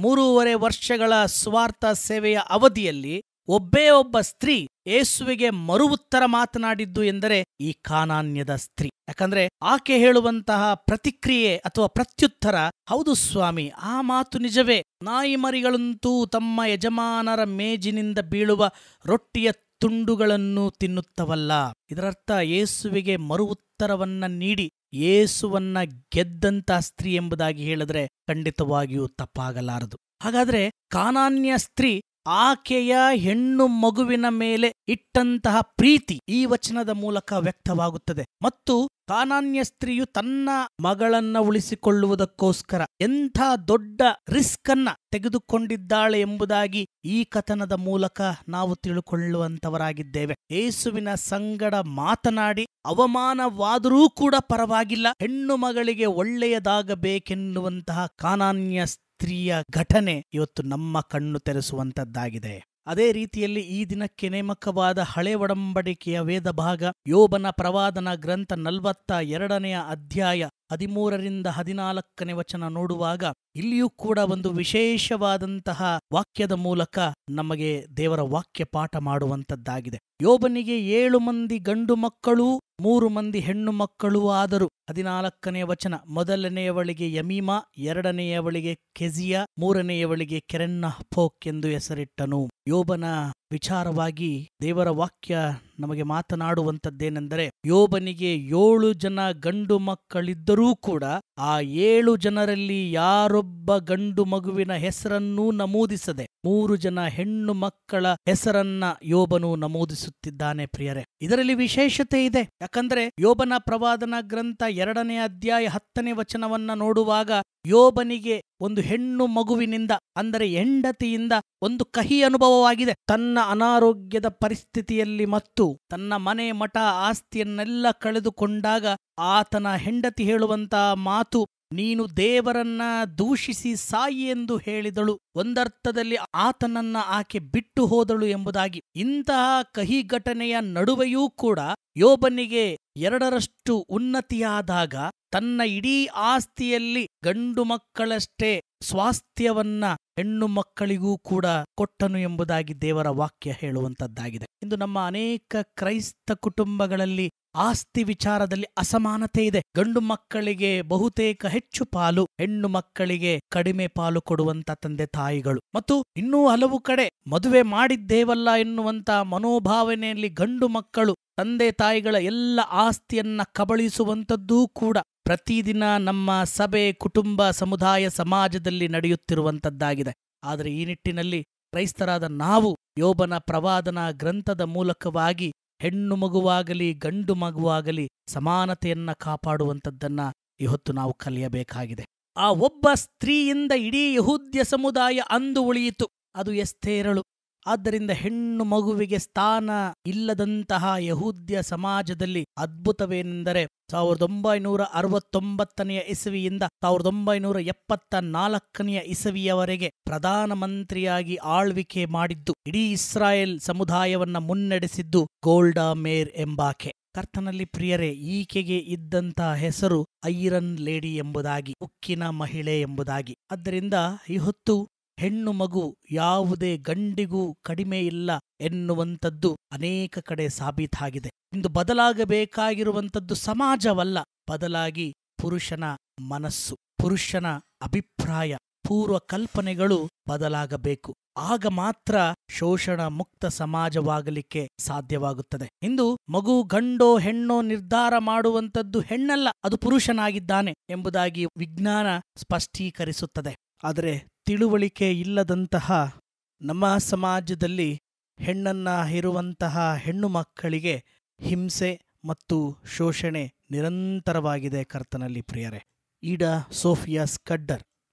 3.5 ವರ್ಷಗಳ ಸ್ವಾರ್ಥ ಸೇವೆಯ ಅವಧಿಯಲ್ಲಿ ಒಬ್ಬೇ ಒಬ್ಬ ಸ್ತ್ರೀ ಯೇಸುವಿಗೆ ಮರು ಉತ್ತರ ಮಾತನಾಡಿದ್ದು ಎಂದರೆ ಈ ಕಾನಾನ್ಯದ ಸ್ತ್ರೀ. ಯಾಕಂದ್ರೆ ಆಕೆ ಹೇಳುವಂತಹ ಪ್ರತಿಕ್ರಿಯೆ ಅಥವಾ ಪ್ರತ್ಯುತ್ತರ, ಹೌದು ಸ್ವಾಮಿ, ಆ ಮಾತು ನಿಜವೇ, ನಾಯಿ ಮರಿಗಳಂತೂ ತಮ್ಮ ಯಜಮಾನರ ಮೇಜಿನಿಂದ ಬೀಳುವ ರೊಟ್ಟಿಯ ತುಂಡುಗಳನ್ನು ತಿನ್ನುತ್ತವಲ್ಲ. ಇದರರ್ಥ ಯೇಸುವಿಗೆ ಮರು ಉತ್ತರವನ್ನ ನೀಡಿ ಯೇಸುವನ್ನ ಗೆದ್ದಂತ ಸ್ತ್ರೀ ಎಂಬುದಾಗಿ ಹೇಳಿದ್ರೆ ಖಂಡಿತವಾಗಿಯೂ ತಪ್ಪಾಗಲಾರದು. ಹಾಗಾದ್ರೆ ಕಾನಾನ್ಯ ಸ್ತ್ರೀ ಆಕೆಯ ಹೆಣ್ಣು ಮಗುವಿನ ಮೇಲೆ ಇಟ್ಟಂತಹ ಪ್ರೀತಿ ಈ ವಚನದ ಮೂಲಕ ವ್ಯಕ್ತವಾಗುತ್ತದೆ. ಮತ್ತು ಕಾನಾನ್ಯ ಸ್ತ್ರೀಯು ತನ್ನ ಮಗಳನ್ನ ಉಳಿಸಿಕೊಳ್ಳುವುದಕ್ಕೋಸ್ಕರ ಎಂಥ ದೊಡ್ಡ ರಿಸ್ಕ್ ಅನ್ನ ತೆಗೆದುಕೊಂಡಿದ್ದಾಳೆ ಎಂಬುದಾಗಿ ಈ ಕಥನದ ಮೂಲಕ ನಾವು ತಿಳುಕೊಳ್ಳುವಂತವರಾಗಿದ್ದೇವೆ. ಯೇಸುವಿನ ಸಂಗಡ ಮಾತನಾಡಿ ಅವಮಾನವಾದರೂ ಕೂಡ ಪರವಾಗಿಲ್ಲ, ಹೆಣ್ಣು ಮಗಳಿಗೆ ಒಳ್ಳೆಯದಾಗಬೇಕೆನ್ನುವಂತಹ ಕಾನಾನ್ಯ ಸ್ತ್ರೀಯ ಘಟನೆ ಇವತ್ತು ನಮ್ಮ ಕಣ್ಣು ತೆರೆಸುವಂತದ್ದಾಗಿದೆ. ಅದೇ ರೀತಿಯಲ್ಲಿ ಈ ದಿನಕ್ಕೆ ನೇಮಕವಾದ ಹಳೆ ಒಡಂಬಡಿಕೆಯ ವೇದ ಭಾಗ ಯೋಬನ ಪ್ರವಾದನ ಗ್ರಂಥ 42ನೇ ಅಧ್ಯಾಯ 13ರಿಂದ 14ನೇ ವಚನ ನೋಡುವಾಗ ಇಲ್ಲಿಯೂ ಕೂಡ ಒಂದು ವಿಶೇಷವಾದಂತಹ ವಾಕ್ಯದ ಮೂಲಕ ನಮಗೆ ದೇವರ ವಾಕ್ಯ ಪಾಠ ಮಾಡುವಂತದ್ದಾಗಿದೆ. ಯೋಬನಿಗೆ 7 ಮಂದಿ ಗಂಡು ಮಕ್ಕಳು 3 ಮಂದಿ ಹೆಣ್ಣು ಮಕ್ಕಳು ಆದರು. 14ನೇ ವಚನ, ಮೊದಲನೆಯವಳಿಗೆ ಯಮೀಮಾ, 2ನೇಯವಳಿಗೆ ಕೆಜಿಯಾ, 3ನೇಯವಳಿಗೆ ಕೆರೆನ್ನಹ್ಪೋಕ್ ಎಂದು ಹೆಸರಿಟ್ಟನು. ಯೋಬನ ವಿಚಾರವಾಗಿ ದೇವರ ವಾಕ್ಯ ನಮಗೆ ಮಾತನಾಡುವಂಥದ್ದೇನೆಂದರೆ, ಯೋಬನಿಗೆ 7 ಜನ ಗಂಡು ಮಕ್ಕಳಿದ್ದರೂ ಕೂಡ ಆ 7 ಜನರಲ್ಲಿ ಯಾರೊಬ್ಬ ಗಂಡು ಮಗುವಿನ ಹೆಸರನ್ನೂ ನಮೂದಿಸದೆ 3 ಜನ ಹೆಣ್ಣು ಮಕ್ಕಳ ಹೆಸರನ್ನ ಯೋಬನು ನಮೂದಿಸುತ್ತಿದ್ದಾನೆ ಪ್ರಿಯರೇ. ಇದರಲ್ಲಿ ವಿಶೇಷತೆ ಇದೆ. ಯಾಕಂದ್ರೆ ಯೋಬನ ಪ್ರವಾದನ ಗ್ರಂಥ 2ನೇ ಅಧ್ಯಾಯ 10ನೇ ವಚನವನ್ನ ನೋಡುವಾಗ ಯೋಬನಿಗೆ ಒಂದು ಹೆಣ್ಣು ಮಗುವಿನಿಂದ ಅಂದರೆ ಹೆಂಡತಿಯಿಂದ ಒಂದು ಕಹಿ ಅನುಭವವಾಗಿದೆ. ತನ್ನ ಅನಾರೋಗ್ಯದ ಪರಿಸ್ಥಿತಿಯಲ್ಲಿ ಮತ್ತು ತನ್ನ ಮನೆ ಮಠ ಆಸ್ತಿಯನ್ನೆಲ್ಲ ಕಳೆದುಕೊಂಡಾಗ ಆತನ ಹೆಂಡತಿ ಹೇಳುವಂತಹ ಮಾತು, ನೀನು ದೇವರನ್ನ ದೂಷಿಸಿ ಸಾಯಿ ಎಂದು ಹೇಳಿದಳು. ಒಂದರ್ಥದಲ್ಲಿ ಆತನನ್ನ ಆಕೆ ಬಿಟ್ಟು ಹೋದಳು ಎಂಬುದಾಗಿ. ಇಂತಹ ಕಹಿ ಘಟನೆಯ ನಡುವೆಯೂ ಕೂಡ ಯೋಬನಿಗೆ ಎರಡರಷ್ಟು ಉನ್ನತಿಯಾದಾಗ ತನ್ನ ಇಡೀ ಆಸ್ತಿಯಲ್ಲಿ ಗಂಡು ಮಕ್ಕಳಷ್ಟೇ ಸ್ವಾಸ್ಥ್ಯವನ್ನ ಹೆಣ್ಣು ಮಕ್ಕಳಿಗೂ ಕೂಡ ಕೊಟ್ಟನು ಎಂಬುದಾಗಿ ದೇವರ ವಾಕ್ಯ ಹೇಳುವಂತದ್ದಾಗಿದೆ. ಇಂದು ನಮ್ಮ ಅನೇಕ ಕ್ರೈಸ್ತ ಕುಟುಂಬಗಳಲ್ಲಿ ಆಸ್ತಿ ವಿಚಾರದಲ್ಲಿ ಅಸಮಾನತೆ ಇದೆ. ಗಂಡು ಮಕ್ಕಳಿಗೆ ಬಹುತೇಕ ಹೆಚ್ಚು ಪಾಲು, ಹೆಣ್ಣು ಮಕ್ಕಳಿಗೆ ಕಡಿಮೆ ಪಾಲು ಕೊಡುವಂತ ತಂದೆ ತಾಯಿಗಳು, ಮತ್ತು ಇನ್ನೂ ಹಲವು ಕಡೆ ಮದುವೆ ಮಾಡಿದ್ದೇವಲ್ಲ ಎನ್ನುವಂತ ಮನೋಭಾವನೆಯಲ್ಲಿ ಗಂಡು ಮಕ್ಕಳು ತಂದೆ ತಾಯಿಗಳ ಎಲ್ಲ ಆಸ್ತಿಯನ್ನ ಕಬಳಿಸುವಂಥದ್ದೂ ಕೂಡ ಪ್ರತಿದಿನ ನಮ್ಮ ಸಭೆ, ಕುಟುಂಬ, ಸಮುದಾಯ, ಸಮಾಜದಲ್ಲಿ ನಡೆಯುತ್ತಿರುವಂತದ್ದಾಗಿದೆ. ಆದರೆ ಈ ನಿಟ್ಟಿನಲ್ಲಿ ಕ್ರೈಸ್ತರಾದ ನಾವು ಯೋಬನ ಪ್ರವಾದನ ಗ್ರಂಥದ ಮೂಲಕವಾಗಿ ಹೆಣ್ಣು ಮಗುವಾಗಲಿ ಗಂಡು ಮಗುವಾಗಲಿ ಸಮಾನತೆಯನ್ನ ಕಾಪಾಡುವಂಥದ್ದನ್ನ ಇವತ್ತು ನಾವು ಕಲಿಯಬೇಕಾಗಿದೆ. ಆ ಒಬ್ಬ ಸ್ತ್ರೀಯಿಂದ ಇಡೀ ಯಹೂದ್ಯ ಸಮುದಾಯ ಅಂದು ಉಳಿಯಿತು, ಅದು ಎಸ್ತೇರಳು. ಆದ್ದರಿಂದ ಹೆಣ್ಣು ಮಗುವಿಗೆ ಸ್ಥಾನ ಇಲ್ಲದಂತಹ ಯಹೂದ್ಯ ಸಮಾಜದಲ್ಲಿ ಅದ್ಭುತವೇನೆಂದರೆ 1969ನೇ ಇಸವಿಯಿಂದ 1974ನೇ ಇಸವಿಯವರೆಗೆ ಪ್ರಧಾನಮಂತ್ರಿಯಾಗಿ ಆಳ್ವಿಕೆ ಮಾಡಿದ್ದು, ಇಡೀ ಇಸ್ರಾಯೇಲ್ ಸಮುದಾಯವನ್ನ ಮುನ್ನಡೆಸಿದ್ದು ಗೋಲ್ಡಾ ಮೇರ್ ಎಂಬಾಕೆ. ಕರ್ತನಲ್ಲಿ ಪ್ರಿಯರೇ, ಈಕೆಗೆ ಇದ್ದಂಥ ಹೆಸರು ಐರನ್ ಲೇಡಿ ಎಂಬುದಾಗಿ, ಉಕ್ಕಿನ ಮಹಿಳೆ ಎಂಬುದಾಗಿ. ಆದ್ದರಿಂದ ಇವತ್ತು ಹೆಣ್ಣು ಮಗು ಯಾವುದೇ ಗಂಡಿಗೂ ಕಡಿಮೆ ಇಲ್ಲ ಎನ್ನುವಂಥದ್ದು ಅನೇಕ ಕಡೆ ಸಾಬೀತಾಗಿದೆ. ಇಂದು ಬದಲಾಗಬೇಕಾಗಿರುವಂಥದ್ದು ಸಮಾಜವಲ್ಲ, ಬದಲಾಗಿ ಪುರುಷನ ಮನಸ್ಸು, ಪುರುಷನ ಅಭಿಪ್ರಾಯ, ಪೂರ್ವ ಕಲ್ಪನೆಗಳು ಬದಲಾಗಬೇಕು. ಆಗ ಮಾತ್ರ ಶೋಷಣ ಮುಕ್ತ ಸಮಾಜವಾಗಲಿಕ್ಕೆ ಸಾಧ್ಯವಾಗುತ್ತದೆ. ಇಂದು ಮಗು ಗಂಡೋ ಹೆಣ್ಣೋ ನಿರ್ಧಾರ ಮಾಡುವಂಥದ್ದು ಹೆಣ್ಣಲ್ಲ, ಅದು ಪುರುಷನಾಗಿದ್ದಾನೆ ಎಂಬುದಾಗಿ ವಿಜ್ಞಾನ ಸ್ಪಷ್ಟೀಕರಿಸುತ್ತದೆ. ಆದರೆ ತಿಳುವಳಿಕೆ ಇಲ್ಲದಂತಹ ನಮ್ಮ ಸಮಾಜದಲ್ಲಿ ಹೆಣ್ಣನ್ನ ಇರುವಂತಹ ಹೆಣ್ಣು ಮಕ್ಕಳಿಗೆ ಹಿಂಸೆ ಮತ್ತು ಶೋಷಣೆ ನಿರಂತರವಾಗಿದೆ. ಕರ್ತನಲ್ಲಿ ಪ್ರಿಯರೇ, ಈಡಾ ಸೋಫಿಯಾ ಸ್ಕಡ್ಡರ್,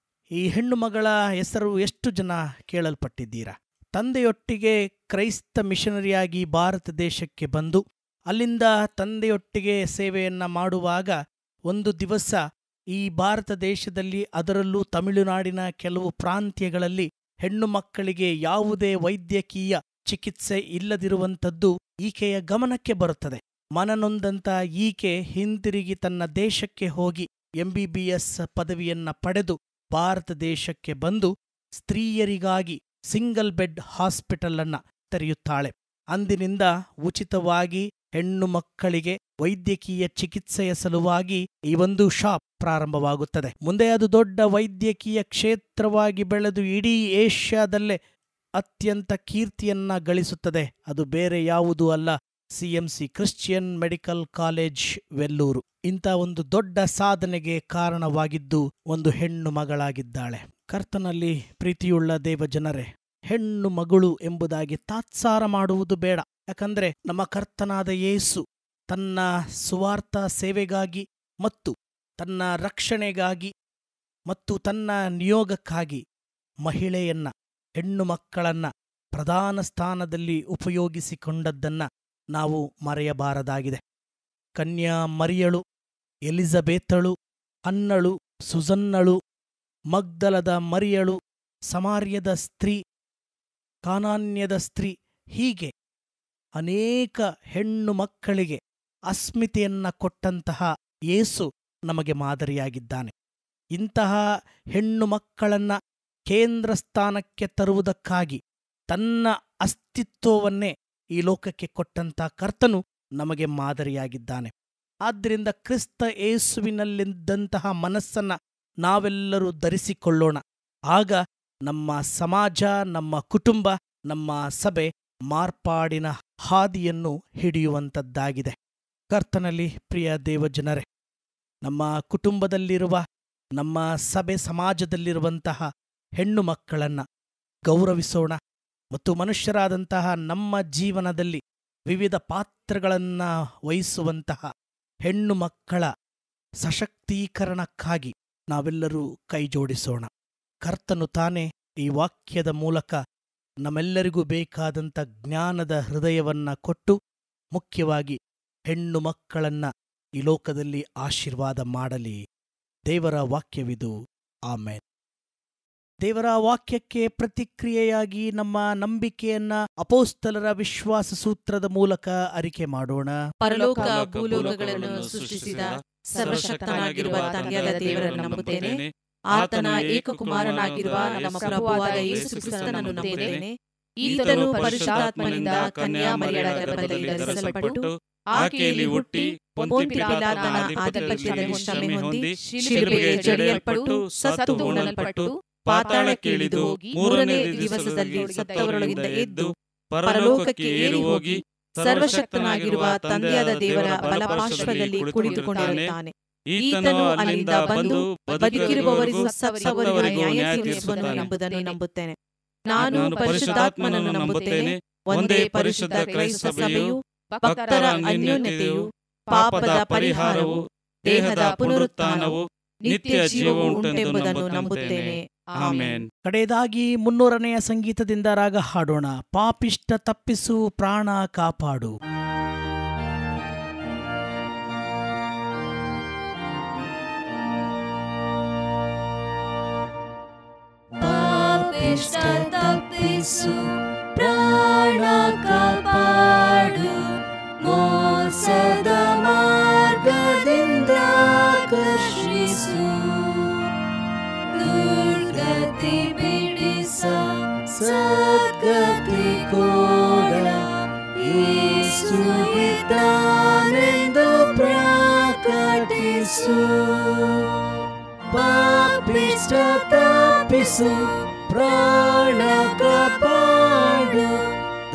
ಈ ಹೆಣ್ಣು ಮಗಳ ಹೆಸರು ಎಷ್ಟು ಜನ ಕೇಳಲ್ಪಟ್ಟಿದ್ದೀರಾ? ತಂದೆಯೊಟ್ಟಿಗೆ ಕ್ರೈಸ್ತ ಮಿಷನರಿಯಾಗಿ ಭಾರತ ದೇಶಕ್ಕೆ ಬಂದು ಅಲ್ಲಿಂದ ತಂದೆಯೊಟ್ಟಿಗೆ ಸೇವೆಯನ್ನ ಮಾಡುವಾಗ ಒಂದು ದಿವಸ ಈ ಭಾರತ ದೇಶದಲ್ಲಿ, ಅದರಲ್ಲೂ ತಮಿಳುನಾಡಿನ ಕೆಲವು ಪ್ರಾಂತ್ಯಗಳಲ್ಲಿ ಹೆಣ್ಣು ಮಕ್ಕಳಿಗೆ ಯಾವುದೇ ವೈದ್ಯಕೀಯ ಚಿಕಿತ್ಸೆ ಇಲ್ಲದಿರುವಂಥದ್ದು ಈಕೆಯ ಗಮನಕ್ಕೆ ಬರುತ್ತದೆ. ಮನನೊಂದಂತ ಈಕೆ ಹಿಂತಿರುಗಿ ತನ್ನ ದೇಶಕ್ಕೆ ಹೋಗಿ MBBS ಪದವಿಯನ್ನ ಪಡೆದು ಭಾರತ ದೇಶಕ್ಕೆ ಬಂದು ಸ್ತ್ರೀಯರಿಗಾಗಿ ಸಿಂಗಲ್ ಬೆಡ್ ಹಾಸ್ಪಿಟಲ್ ಅನ್ನ ತೆರೆಯುತ್ತಾಳೆ. ಅಂದಿನಿಂದ ಉಚಿತವಾಗಿ ಹೆಣ್ಣು ಮಕ್ಕಳಿಗೆ ವೈದ್ಯಕೀಯ ಚಿಕಿತ್ಸೆಯ ಸಲುವಾಗಿ ಈ ಒಂದು ಶಾಪ್ ಪ್ರಾರಂಭವಾಗುತ್ತದೆ. ಮುಂದೆ ಅದು ದೊಡ್ಡ ವೈದ್ಯಕೀಯ ಕ್ಷೇತ್ರವಾಗಿ ಬೆಳೆದು ಇಡೀ ಏಷ್ಯಾದಲ್ಲೇ ಅತ್ಯಂತ ಕೀರ್ತಿಯನ್ನ ಗಳಿಸುತ್ತದೆ. ಅದು ಬೇರೆ ಯಾವುದೂ ಅಲ್ಲ, CMC Christian medical college Vellore. ಇಂಥ ಒಂದು ದೊಡ್ಡ ಸಾಧನೆಗೆ ಕಾರಣವಾಗಿದ್ದು ಒಂದು ಹೆಣ್ಣು ಮಗಳಾಗಿದ್ದಾಳೆ. ಕರ್ತನಲ್ಲಿ ಪ್ರೀತಿಯುಳ್ಳ ದೇವಜನರೇ, ಹೆಣ್ಣು ಮಗಳು ಎಂಬುದಾಗಿ ತಾತ್ಸಾರ ಮಾಡುವುದು ಬೇಡ. ಯಾಕಂದ್ರೆ ನಮ್ಮ ಕರ್ತನಾದ ಯೇಸು ತನ್ನ ಸುವಾರ್ಥ ಸೇವೆಗಾಗಿ ಮತ್ತು ತನ್ನ ರಕ್ಷಣೆಗಾಗಿ ಮತ್ತು ತನ್ನ ನಿಯೋಗಕ್ಕಾಗಿ ಮಹಿಳೆಯನ್ನ, ಹೆಣ್ಣು ಮಕ್ಕಳನ್ನ ಪ್ರಧಾನ ಸ್ಥಾನದಲ್ಲಿ ಉಪಯೋಗಿಸಿಕೊಂಡದ್ದನ್ನ ನಾವು ಮರೆಯಬಾರದಾಗಿದೆ. ಕನ್ಯಾ ಮರಿಯಳು, ಎಲಿಜಬೇತಳು, ಅನ್ನಳು, ಸುಸನ್ನಳು, ಮಗ್ದಲದ ಮರಿಯಳು, ಸಮಾರ್ಯದ ಸ್ತ್ರೀ, ಕಾನಾನ್ಯದ ಸ್ತ್ರೀ, ಹೀಗೆ ಅನೇಕ ಹೆಣ್ಣು ಮಕ್ಕಳಿಗೆ ಅಸ್ಮಿತೆಯನ್ನ ಕೊಟ್ಟಂತಹ ಯೇಸು ನಮಗೆ ಮಾದರಿಯಾಗಿದ್ದಾನೆ. ಇಂತಹ ಹೆಣ್ಣು ಮಕ್ಕಳನ್ನ ಕೇಂದ್ರ ಸ್ಥಾನಕ್ಕೆ ತರುವುದಕ್ಕಾಗಿ ತನ್ನ ಅಸ್ತಿತ್ವವನ್ನೇ ಈ ಲೋಕಕ್ಕೆ ಕೊಟ್ಟಂತಹ ಕರ್ತನು ನಮಗೆ ಮಾದರಿಯಾಗಿದ್ದಾನೆ. ಆದ್ದರಿಂದ ಕ್ರಿಸ್ತ ಯೇಸುವಿನಲ್ಲಿದ್ದಂತಹ ಮನಸ್ಸನ್ನ ನಾವೆಲ್ಲರೂ ಧರಿಸಿಕೊಳ್ಳೋಣ. ಆಗ ನಮ್ಮ ಸಮಾಜ, ನಮ್ಮ ಕುಟುಂಬ, ನಮ್ಮ ಸಭೆ ಮಾರ್ಪಾಡಿನ ಹಾದಿಯನ್ನು ಹಿಡಿಯುವಂಥದ್ದಾಗಿದೆ. ಕರ್ತನಲ್ಲಿ ಪ್ರಿಯ ದೇವಜನರೇ, ನಮ್ಮ ಕುಟುಂಬದಲ್ಲಿರುವ, ನಮ್ಮ ಸಭೆ ಸಮಾಜದಲ್ಲಿರುವಂತಹ ಹೆಣ್ಣು ಮಕ್ಕಳನ್ನ ಗೌರವಿಸೋಣ ಮತ್ತು ಮನುಷ್ಯರಾದಂತಹ ನಮ್ಮ ಜೀವನದಲ್ಲಿ ವಿವಿಧ ಪಾತ್ರಗಳನ್ನ ವಹಿಸುವಂತಹ ಹೆಣ್ಣು ಮಕ್ಕಳ ಸಶಕ್ತೀಕರಣಕ್ಕಾಗಿ ನಾವೆಲ್ಲರೂ ಕೈಜೋಡಿಸೋಣ. ಕರ್ತನು ತಾನೇ ಈ ವಾಕ್ಯದ ಮೂಲಕ ನಮ್ಮೆಲ್ಲರಿಗೂ ಬೇಕಾದಂಥ ಜ್ಞಾನದ ಹೃದಯವನ್ನ ಕೊಟ್ಟು ಮುಖ್ಯವಾಗಿ ಹೆಣ್ಣು ಮಕ್ಕಳನ್ನ ಈ ಲೋಕದಲ್ಲಿ ಆಶೀರ್ವಾದ ಮಾಡಲಿ. ದೇವರ ವಾಕ್ಯವಿದು. ಆಮೆನ್. ದೇವರ ವಾಕ್ಯಕ್ಕೆ ಪ್ರತಿಕ್ರಿಯೆಯಾಗಿ ನಮ್ಮ ನಂಬಿಕೆಯನ್ನ ಅಪೋಸ್ತಲರ ವಿಶ್ವಾಸ ಸೂತ್ರದ ಮೂಲಕ ಅರಿಕೆ ಮಾಡೋಣ. ಪರಲೋಕ ಭೂಲೋಕಗಳನ್ನು ಸೃಷ್ಟಿಸಿದ ಸರ್ವಶಕ್ತನಾಗಿರುವ ತಂದೆಯಾದ ದೇವರನ್ನು ನಂಬುತ್ತೇನೆ. ಆತನ ಏಕಕುಮಾರನಾಗಿರುವ ನಮ್ಮ ಪ್ರಭುವಾದ ಯೇಸು ಕ್ರಿಸ್ತನನ್ನು ನಂಬುತ್ತೇನೆ. ಈತನು ಪರಿಶುದ್ಧಾತ್ಮನಿಂದ ಕನ್ಯಾ ಮರಿಯಳ ಗರ್ಭದಲ್ಲಿ ಧರಿಸಲ್ಪಟ್ಟು ಆಕೆಯಲ್ಲಿ ಹುಟ್ಟಿ ಪೊಂತ್ಯ ಪಿಲಾತನ ಆಧಿಪತ್ಯದಲ್ಲಿ ಶ್ರಮೆ ಹೊಂದಿ ಶಿಲುಬೆಗೆ ಜಡಿಯಲ್ಪಟ್ಟು ಸತ್ತು ಹೂಣಲ್ಪಟ್ಟು ಪಾತಾಳಕ್ಕೆ ಇಳಿದು ಮೂರನೇ ದಿವಸದಲ್ಲಿ ಸತ್ತವರೊಳಗಿಂದ ಎದ್ದು ಪರಲೋಕಕ್ಕೆ ಏರಿ ಹೋಗಿ ಸರ್ವಶಕ್ತನಾಗಿರುವ ತಂದೆಯಾದ ದೇವರ ಬಲಪಾರ್ಶ್ವದಲ್ಲಿ ಕುಳಿತುಕೊಂಡಿರುತ್ತಾನೆ. ಈತನು ಅಲ್ಲಿಂದ ಬಂದು ಬದುಕಿರುವವರಿಗೂ ಸತ್ತವರಿಗೂ ನ್ಯಾಯ ತೀರಿಸುವನು ಎಂಬುದನ್ನು ನಂಬುತ್ತೇನೆ. ನಾನು ಪರಿಶುದ್ಧಾತ್ಮನನ್ನು ನಂಬುತ್ತೇನೆ. ಒಂದೇ ಪರಿಶುದ್ಧ ಕ್ರೈಸ್ತ ಸಭೆಯು, ಭಕ್ತರ ಅನ್ಯೋನ್ಯತೆಯು, ಪಾಪದ ಪರಿಹಾರವು, ದೇಹದ ಪುನರುತ್ಥಾನವು, ನಿತ್ಯ ಜೀವವು ಉಂಟೆಂಬುದನ್ನು ನಂಬುತ್ತೇನೆ. ಆಮೆನ್. ಕಡೆಯದಾಗಿ 300ನೇ ಸಂಗೀತದಿಂದ ರಾಗ ಹಾಡೋಣ. ಪಾಪಿಷ್ಟ ತಪ್ಪಿಸು, ಪ್ರಾಣ ಕಾಪಾಡು. ಪಾಪಿಷ್ಟ ತಪ್ಪಿಸು, ಪ್ರಾಣ ಕಾಪಾಡು, ಮೋಸದ ಮಾರ್ಗದಿಂದ ಕರ್ಷಿಸು, ದುರ್ಗತಿ ಬಿಡಿಸ ಸದ್ಗತಿ ಕೋಡ, ಯೇಸು ಇದ್ದಾನೆಂದು ಪ್ರಕಟಿಸು. ಪಾಪಿಷ್ಟ ತಪ್ಪಿಸು, ಪ್ರಾಣ ಕಾಪಾಡು,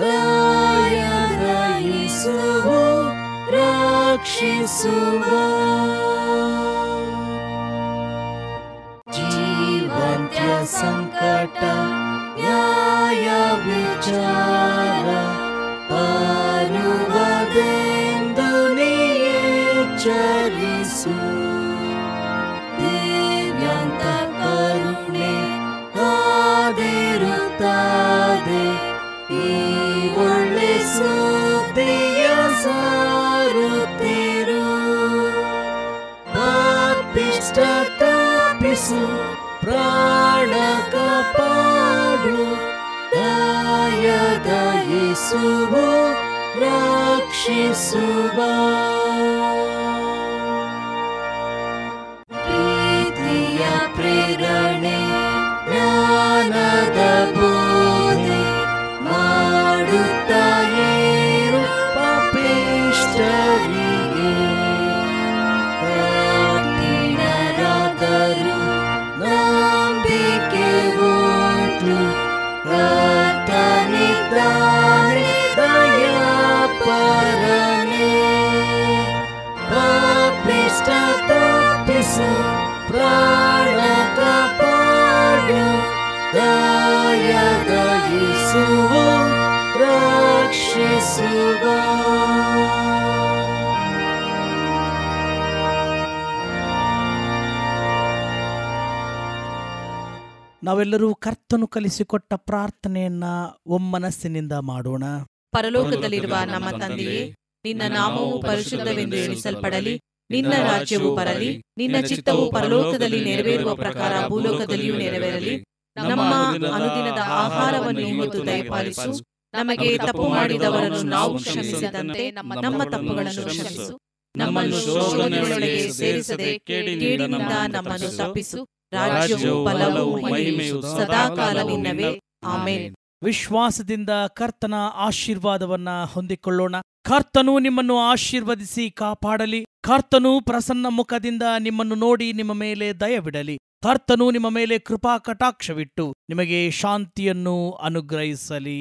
ದಯದ ಯೇಸುವು ರಕ್ಷಿಸುವ. ಜೀವಂತ್ಯ ಸಂಕಟ ನ್ಯಾಯ ವಿಚಾರ ಬರುವುದೆಂದು ನೀ ಎಚ್ಚರಿಸು. ದಿವ್ಯಾಂತ ಕರುಣೆ ಕಾದಿರುತ್ತದೆ, ಈ ಒಳ್ಳೆ ಸುದ್ದಿಯ ಸಾರುತ್ತಿರು. ಪಾಪಿಷ್ಟ ತಪ್ಪಿಸು, ಪ್ರಾಣ ಕಾಪಾಡು, ದಯದ ಯೇಸುವು ರಕ್ಷಿಸುವ. ಪ್ರೀತಿಯ ಪ್ರೇರಣೆ, ಜ್ಞಾನದ ಬೋಧೆ ಮಾಡುತ್ತಾ ಇರು ಪಾಪಿಷ್ಠರಿಗೆ. ಕಠಿಣರಾದರು ನಂಬಿಕೆ ಉಂಟು, ಕರ್ತನಿದ್ದಾನೆ ದಯಾಪರನೇ. ಪಾಪಿಷ್ಟ ತಪ್ಪಿಸು, ಪ್ರಾಣ ಕಾಪಾಡು, ದಯದ ಯೇಸುವು ರಕ್ಷಿಸುವ. ನಾವೆಲ್ಲರೂ ಕರ್ತನು ಕಲಿಸಿಕೊಟ್ಟ ಪ್ರಾರ್ಥನೆಯನ್ನ ಒಮ್ಮನಸ್ಸಿನಿಂದ ಮಾಡೋಣ. ಪರಲೋಕದಲ್ಲಿರುವ ನಮ್ಮ ತಂದೆಯೇ, ನಿನ್ನ ನಾಮವು ಪರಿಶುದ್ಧವೆಂದು ಎಣಿಸಲ್ಪಡಲಿ. ನಿನ್ನ ರಾಜ್ಯವು ಬರಲಿ. ನಿನ್ನ ಚಿತ್ತವು ಪರಲೋಕದಲ್ಲಿ ನೆರವೇರುವ ಪ್ರಕಾರ ಭೂಲೋಕದಲ್ಲಿಯೂ ನೆರವೇರಲಿ. ನಮ್ಮ ಅನುದಿನದ ಆಹಾರವನ್ನು ಇವತ್ತು ದಯಪಾಲಿಸು. ನಮಗೆ ತಪ್ಪು ಮಾಡಿದವರನ್ನು ನಾವು ಕ್ಷಮಿಸಿದಂತೆ ನಮ್ಮ ತಪ್ಪುಗಳನ್ನು ಕ್ಷಮಿಸು. ನಮ್ಮನ್ನು ಶೋಧನೆಯೊಳಗೆ ಸೇರಿಸದೆ ಕೇಡಿನಿಂದ ನಮ್ಮನ್ನು ತಪ್ಪಿಸು. ರಾಜ್ಯವು, ಬಲವೂ, ಮಹಿಮೆಯೂ ಸದಾಕಾಲ ನಿನ್ನವೇ. ಆಮೆನ್. ವಿಶ್ವಾಸದಿಂದ ಕರ್ತನ ಆಶೀರ್ವಾದವನ್ನ ಹೊಂದಿಕೊಳ್ಳೋಣ. ಕರ್ತನು ನಿಮ್ಮನ್ನು ಆಶೀರ್ವದಿಸಿ ಕಾಪಾಡಲಿ. ಕರ್ತನು ಪ್ರಸನ್ನ ಮುಖದಿಂದ ನಿಮ್ಮನ್ನು ನೋಡಿ ನಿಮ್ಮ ಮೇಲೆ ದಯವಿಡಲಿ. ಕರ್ತನು ನಿಮ್ಮ ಮೇಲೆ ಕೃಪಾ ಕಟಾಕ್ಷವಿಟ್ಟು ನಿಮಗೆ ಶಾಂತಿಯನ್ನು ಅನುಗ್ರಹಿಸಲಿ.